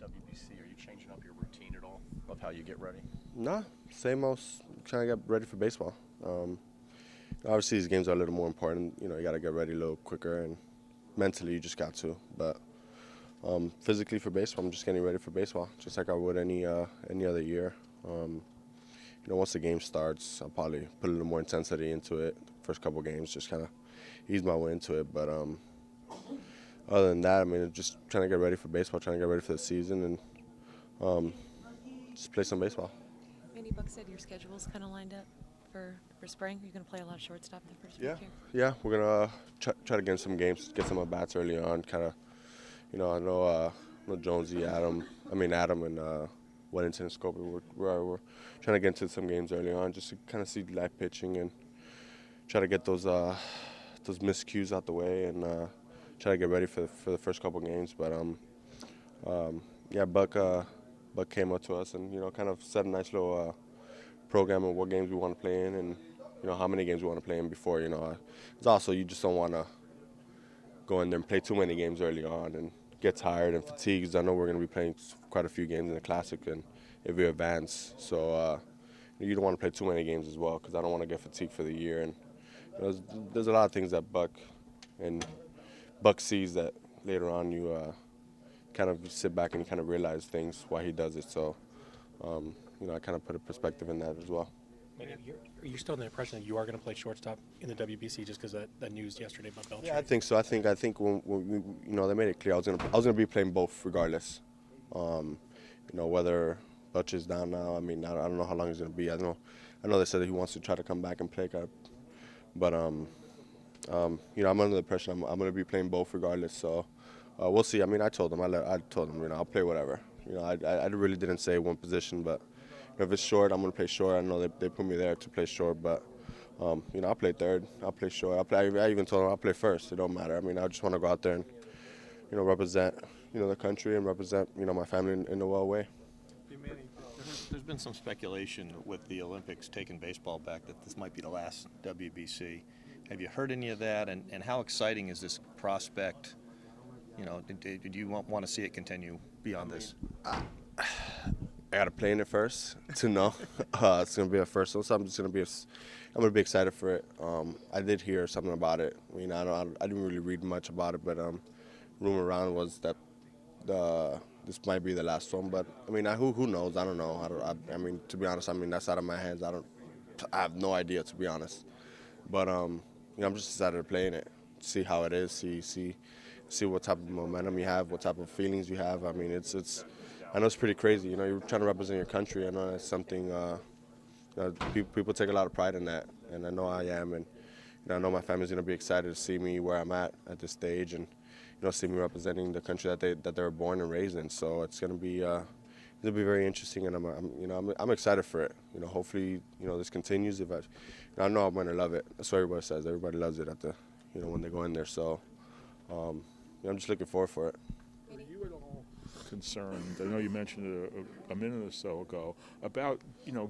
WBC, are you changing up your routine at all of how you get ready? Nah, same old. Trying to get ready for baseball. Obviously, these games are a little more important. You know, you got to get ready a little quicker, and mentally, you just got to. But physically for baseball, I'm just getting ready for baseball, just like I would any other year. Once the game starts, I'll probably put a little more intensity into it. First couple games, just kind of ease my way into it. But other than that, I mean, just trying to get ready for baseball, trying to get ready for the season, and just play some baseball. Manny Buck said your schedule's kind of lined up for spring. You're going to play a lot of shortstop the first Yeah, week here. yeah, we're gonna try to get in some games, get some at bats early on. Kind of, I know Jonesy, Adam, and Weddington and Scobie. We're trying to get into some games early on, just to kind of see live pitching and try to get those miscues out the way and try to get ready for the first couple games. But yeah, Buck came up to us and kind of set a nice little program of what games we want to play in and how many games we want to play in before. It's also you just don't want to go in there and play too many games early on and get tired and fatigued. I know we're going to be playing quite a few games in the Classic and if we advance, so you don't want to play too many games as well because I don't want to get fatigued for the year. And there's a lot of things that Buck sees that later on you kind of sit back and you kind of realize things why he does it. So I kind of put a perspective in that as well. Are you still in the impression that you are going to play shortstop in the WBC just because that news yesterday about Beltran? Yeah, I think so. I think when they made it clear I was gonna be playing both regardless. Whether Butch is down now. I mean, I don't know how long he's gonna be. I know they said that he wants to try to come back and play, but I'm under the impression I'm gonna be playing both regardless. So we'll see. I mean, I told him I'll play whatever. I really didn't say one position, but if it's short, I'm going to play short. I know they put me there to play short, but, I'll play third. I'll play short. I even told him I'll play first. It don't matter. I mean, I just want to go out there and, represent, the country and represent, my family in a well way. Hey, Manny, there's been some speculation with the Olympics taking baseball back that this might be the last WBC. Have you heard any of that? And how exciting is this prospect? Do you want to see it continue beyond this? I got to play in it first to know. It's gonna be a first one, so I'm gonna be excited for it. I did hear something about it. I mean, I didn't really read much about it, but rumor around was that this might be the last one. But I mean, who knows? I don't know. I mean, to be honest, that's out of my hands. I have no idea, to be honest. But I'm just excited to play in it, see how it is, see what type of momentum you have, what type of feelings you have. I mean, I know it's pretty crazy. You're trying to represent your country. I know it's something people take a lot of pride in that, and I know I am. And I know my family's gonna be excited to see me where I'm at this stage, and see me representing the country that they were born and raised in. So it's gonna be very interesting, and I'm excited for it. Hopefully this continues. I know I'm gonna love it. That's what everybody says. Everybody loves it when they go in there. So I'm just looking forward for it. Are you at all concerned? I know you mentioned it a minute or so ago about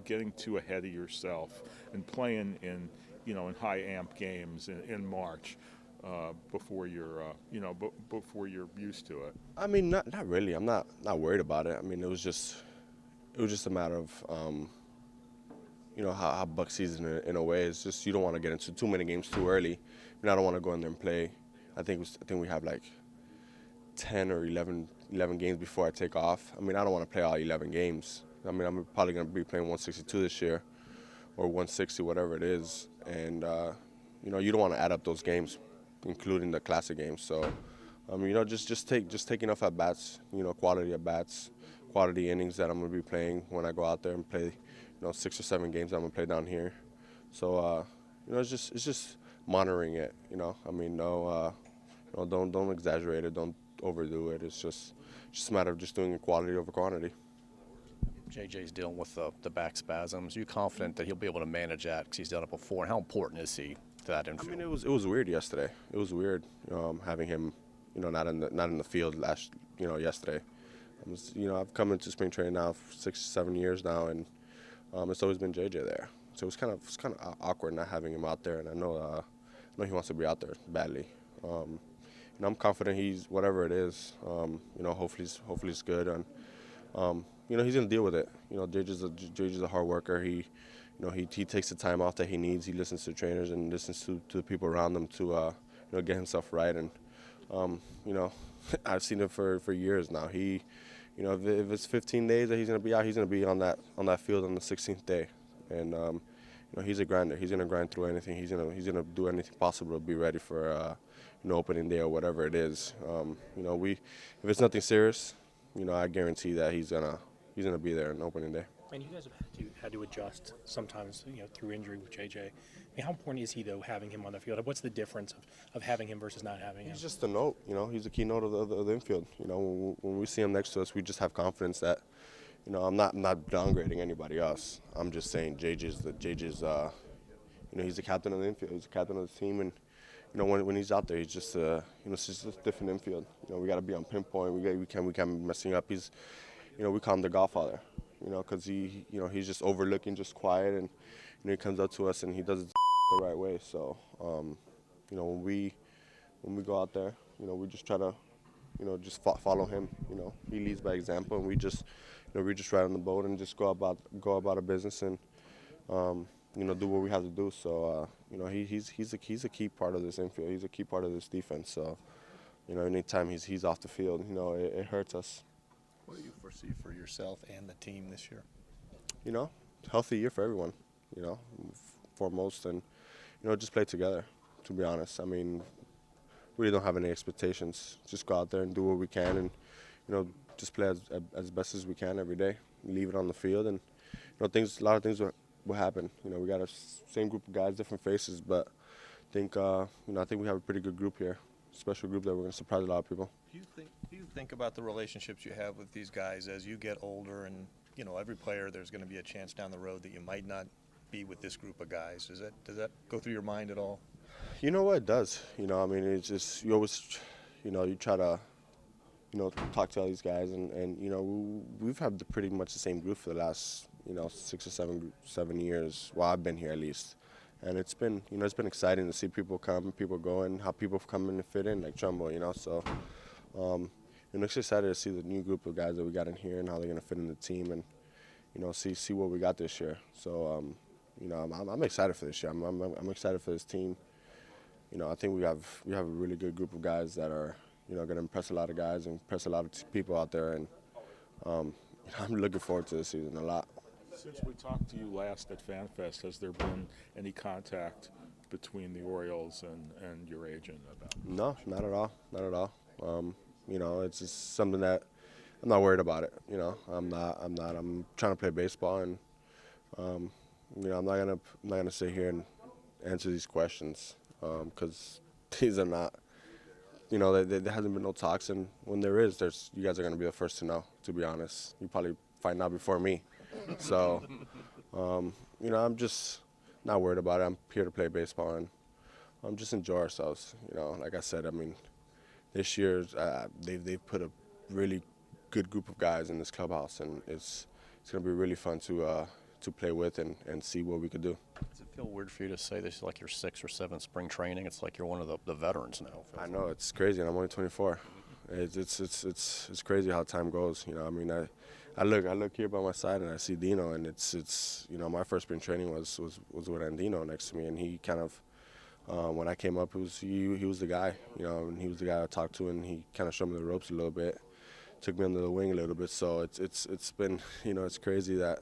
getting too ahead of yourself and playing in in high amp games in March before you're before you're used to it. I mean, not really. I'm not worried about it. I mean, it was just a matter of how Buck sees it in a way. It's just you don't want to get into too many games too early. I don't want to go in there and play. I think we have like 10 or 11 games before I take off. I mean, I don't want to play all 11 games. I mean, I'm probably going to be playing 162 this year or 160, whatever it is. And, you don't want to add up those games, including the Classic games. So, just take enough at-bats, quality at-bats, quality innings that I'm going to be playing when I go out there and play, 6 or 7 games I'm going to play down here. So, it's just monitoring it, I mean, don't exaggerate it, don't overdo it. It's just a matter of just doing quality over quantity. JJ's dealing with the back spasms. Are you confident that he'll be able to manage that because he's done it before? And how important is he to that infield? I mean, it was weird yesterday. It was weird having him, not in the field yesterday. I've come into spring training now for 6 or 7 years now, and it's always been JJ there. So it's kind of awkward not having him out there, and I know he wants to be out there badly. I'm confident he's whatever it is. Hopefully it's good, and he's gonna deal with it. JJ's a hard worker. He takes the time off that he needs. He listens to trainers and listens to the people around him to get himself right. And I've seen it for years now. If it's 15 days that he's gonna be out, he's gonna be on that field on the 16th day. And he's a grinder. He's gonna grind through anything. He's gonna do anything possible to be ready for opening day or whatever it is. If it's nothing serious, I guarantee that he's gonna be there on opening day. And you guys have had to adjust sometimes, through injury with JJ. I mean, how important is he, though, having him on the field? What's the difference of having him versus not having him? He's just a note, He's a key note of the infield. When we see him next to us, we just have confidence that, I'm not downgrading anybody else. I'm just saying JJ's he's the captain of the infield. He's the captain of the team, and when he's out there, he's just it's just a different infield. We got to be on pinpoint. We can't be messing up. He's we call him the Godfather. Because he's just overlooking, just quiet, and he comes up to us and he does it the right way. So, when we go out there, we just try to, just follow him. He leads by example, and we just ride on the boat and just go about our business and, do what we have to do. So, he's a key part of this infield. He's a key part of this defense. So, anytime he's off the field, it hurts us. What do you foresee for yourself and the team this year? Healthy year for everyone, foremost, and, just play together, to be honest. I mean, we really don't have any expectations. Just go out there and do what we can and, just play as best as we can every day. Leave it on the field, and, a lot of things will happen. We got a same group of guys, different faces, but I think we have a pretty good group here, special group that we're going to surprise a lot of people. Do you think about the relationships you have with these guys as you get older, and every player, there's going to be a chance down the road that you might not be with this group of guys? Does that go through your mind at all? You know what, it does. It's just you always you try to talk to all these guys, and we've had pretty much the same group for the last 6 or 7 years. Well, I've been here at least. And it's been exciting to see people come, people go, and how people come in and fit in, like Trumbo, So, I'm just excited to see the new group of guys that we got in here and how they're going to fit in the team, and, see what we got this year. So, I'm excited for this year. I'm excited for this team. I think we have a really good group of guys that are, going to impress a lot of guys and impress a lot of people out there, and I'm looking forward to this season a lot. Since we talked to you last at FanFest, has there been any contact between the Orioles and your agent about it? No, not at all. Not at all. It's just something that I'm not worried about it. I'm not. I'm trying to play baseball, and I'm not gonna sit here and answer these questions because these are not. There hasn't been no talks, and when there is, you guys are gonna be the first to know. To be honest, you probably find out before me. So, I'm just not worried about it. I'm here to play baseball, and just enjoy ourselves. Like I said, I mean, this year they've put a really good group of guys in this clubhouse, and it's going to be really fun to play with and see what we could do. Does it feel weird for you to say this is like your 6th or 7th spring training? It's like you're one of the veterans now. I know, it's crazy, and I'm only 24. It's crazy how time goes. I look here by my side and I see Dino, and it's my first spring training was with Andino next to me, and he kind of when I came up, he was the guy, and he was the guy I talked to, and he kind of showed me the ropes a little bit, took me under the wing a little bit. So it's been it's crazy that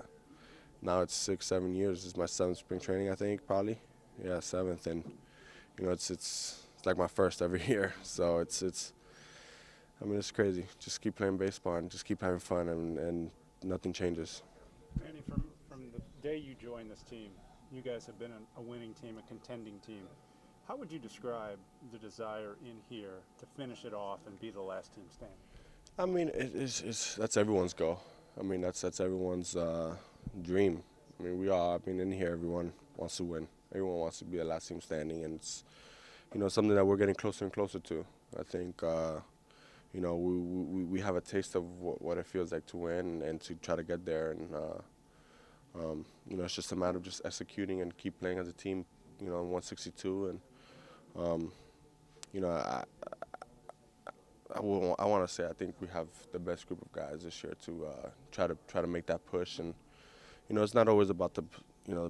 now it's 6-7 years. This is my 7th spring training, I think, probably, 7th, and it's like my first every year. So it's it's crazy. Just keep playing baseball and just keep having fun, and nothing changes. Manny, from the day you joined this team, you guys have been a winning team, a contending team. How would you describe the desire in here to finish it off and be the last team standing? I mean, that's everyone's goal. I mean, that's everyone's dream. I mean, in here, everyone wants to win. Everyone wants to be the last team standing, and it's something that we're getting closer and closer to. I think we have a taste of what it feels like to win and to try to get there, and it's just a matter of just executing and keep playing as a team, in 162, and I want to say I think we have the best group of guys this year to try to make that push. And it's not always about the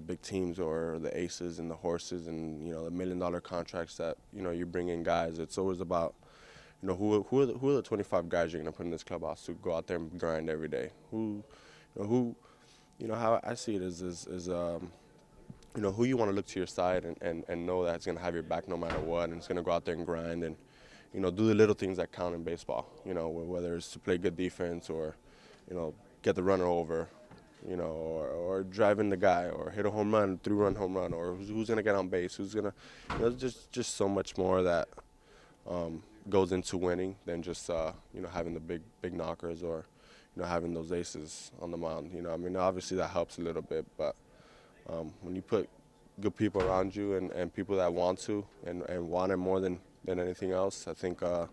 big teams or the aces and the horses and the $1 million contracts that you bring in guys. It's always about who are the 25 guys you're gonna put in this clubhouse to go out there and grind every day. How I see it is who you want to look to your side and know that it's gonna have your back no matter what, and it's gonna go out there and grind and do the little things that count in baseball. Whether it's to play good defense or get the runner over. Or driving the guy, or hit a home run, 3-run home run, or who's gonna get on base, who's gonna, just so much more that goes into winning than just having the big knockers or having those aces on the mound. Obviously that helps a little bit, but when you put good people around you and people that want to and want it more than anything else, I think that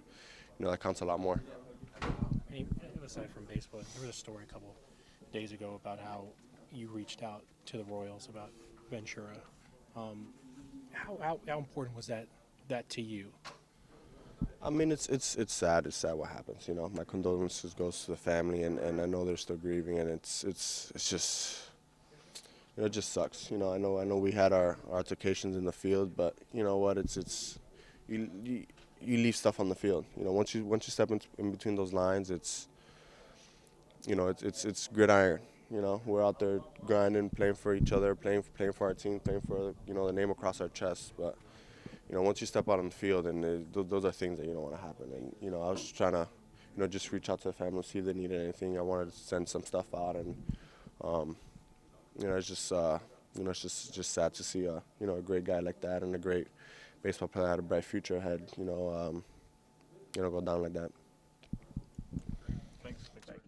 counts a lot more. Aside from baseball, there was a story a couple days ago about how you reached out to the Royals about Ventura. How important was that to you? It's sad. It's sad what happens. My condolences goes to the family, and I know they're still grieving, and it's just it just sucks. I know we had our altercations in the field, but you know what? It's you leave stuff on the field. Once you step in between those lines, it's gridiron. We're out there grinding, playing for each other, playing for our team, playing for the name across our chest. But once you step out on the field, and those are things that you don't want to happen. And I was just trying to just reach out to the family, see if they needed anything. I wanted to send some stuff out, and it's just it's just sad to see a great guy like that and a great baseball player that had a bright future ahead. Go down like that.